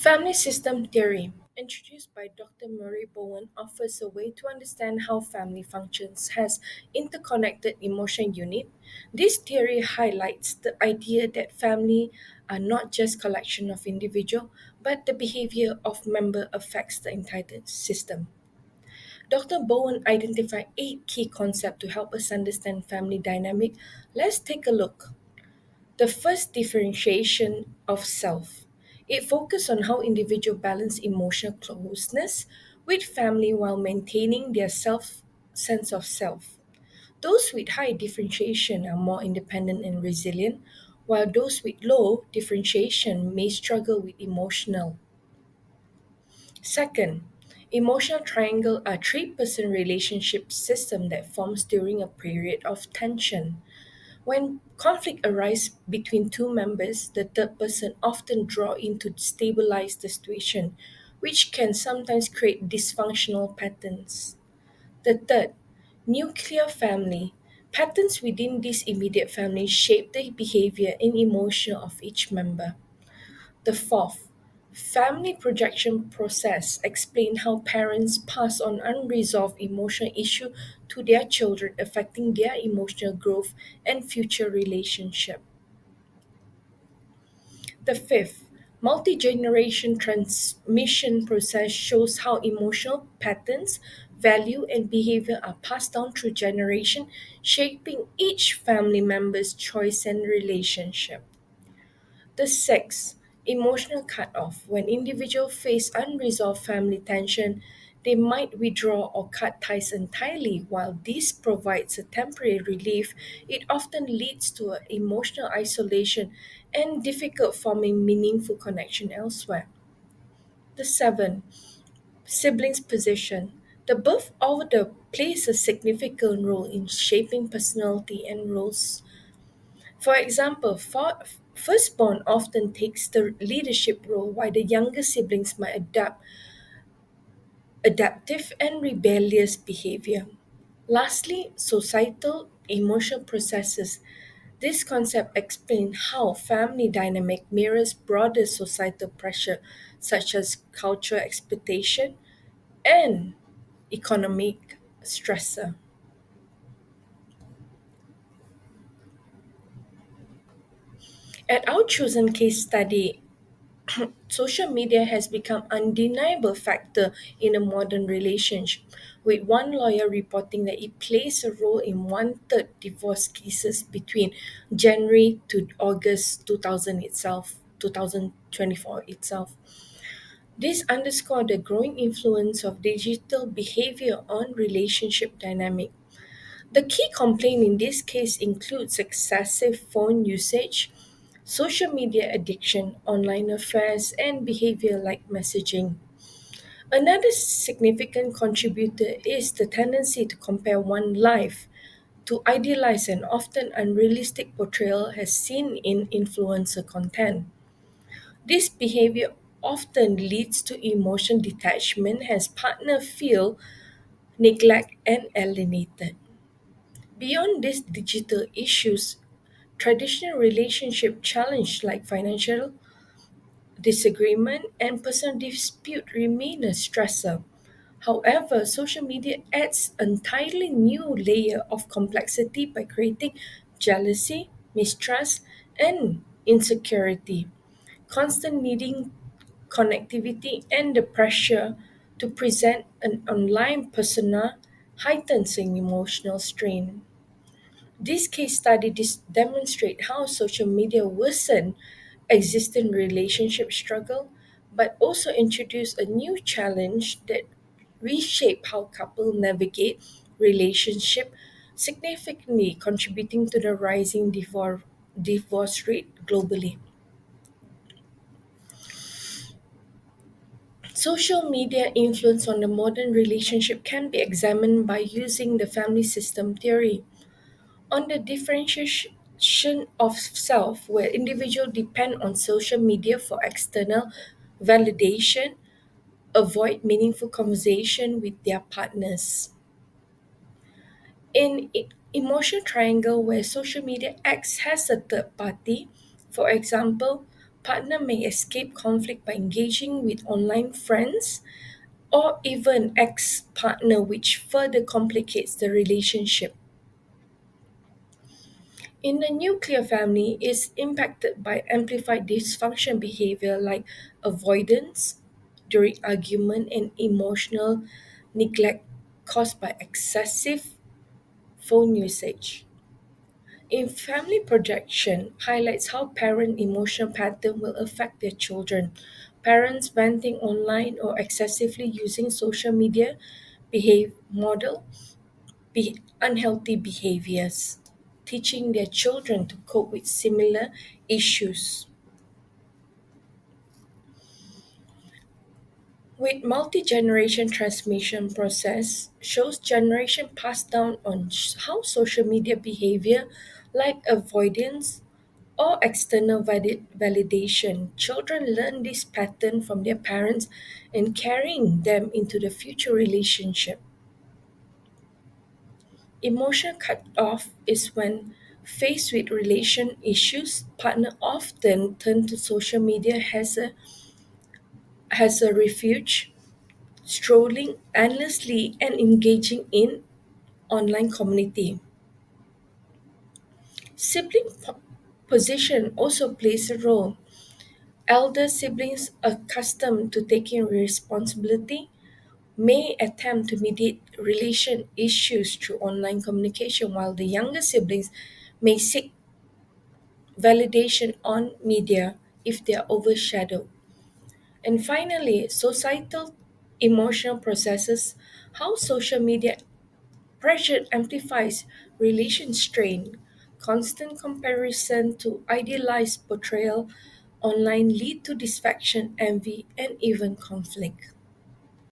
Family system theory, introduced by Dr. Murray Bowen, offers a way to understand how family functions as interconnected emotion unit. This theory highlights the idea that family are not just collection of individual, but the behavior of member affects the entire system. Dr. Bowen identified 8 key concepts to help us understand family dynamic. Let's take a look. The first differentiation of self. It focuses on how individuals balance emotional closeness with family while maintaining their sense of self. Those with high differentiation are more independent and resilient, while those with low differentiation may struggle with emotional. Second, emotional triangle are three-person relationship system that forms during a period of tension. When conflict arises between two members, the third person often draw in to stabilize the situation, which can sometimes create dysfunctional patterns. The third, nuclear family. Patterns within this immediate family shape the behavior and emotion of each member. The fourth, family projection process explain how parents pass on unresolved emotional issue to their children, affecting their emotional growth and future relationship. The fifth, multi-generation transmission process shows how emotional patterns, value, and behavior are passed down through generation, shaping each family member's choice and relationship. The sixth, emotional cutoff. When individuals face unresolved family tension, they might withdraw or cut ties entirely. While this provides a temporary relief, it often leads to a emotional isolation and difficult forming meaningful connection elsewhere. The seventh, siblings' position. The birth order plays a significant role in shaping personality and roles. For example, firstborn often takes the leadership role while the younger siblings might adopt adaptive and rebellious behavior. Lastly, societal emotional processes. This concept explains how family dynamic mirrors broader societal pressure such as cultural expectation and economic stressor. At our chosen case study, social media has become undeniable factor in a modern relationship, with one lawyer reporting that it plays a role in one-third divorce cases between January to August 2024 itself. This underscores the growing influence of digital behavior on relationship dynamic. The key complaint in this case includes excessive phone usage, social media addiction, online affairs, and behavior like messaging. Another significant contributor is the tendency to compare one life to idealize and often unrealistic portrayal as seen in influencer content. This behavior often leads to emotion detachment as partners feel neglect and alienated. Beyond these digital issues, traditional relationship challenge like financial disagreement and personal dispute remain a stressor. However, social media adds an entirely new layer of complexity by creating jealousy, mistrust, and insecurity. Constant needing connectivity and the pressure to present an online persona heightens an emotional strain. This case study demonstrate how social media worsen existing relationship struggle, but also introduce a new challenge that reshape how couple navigate relationship, significantly contributing to the rising divorce rate globally. Social media influence on the modern relationship can be examined by using the family system theory. On the differentiation of self, where individuals depend on social media for external validation, avoid meaningful conversation with their partners. In emotional triangle, where social media acts as a third party, for example, Partner may escape conflict by engaging with online friends or even ex partner, which further complicates the relationship. In the nuclear family is impacted by amplified dysfunction behavior like avoidance during argument and emotional neglect caused by excessive phone usage. In family projection highlights how parent emotional pattern will affect their children. Parents venting online or excessively using social media behave model unhealthy behaviors, teaching their children to cope with similar issues. With multi-generation transmission process shows generation passed down on how social media behavior like avoidance or external validation. Children learn this pattern from their parents and carrying them into the future relationship. Emotion cut off is when faced with relation issues, partner often turn to social media as a refuge, strolling endlessly and engaging in online community. Sibling position also plays a role. Elder siblings accustomed to taking responsibility may attempt to mediate relation issues through online communication, while the younger siblings may seek validation on media if they are overshadowed. And finally, societal emotional processes, how social media pressure amplifies relation strain, constant comparison to idealized portrayal online lead to distraction, envy, and even conflict.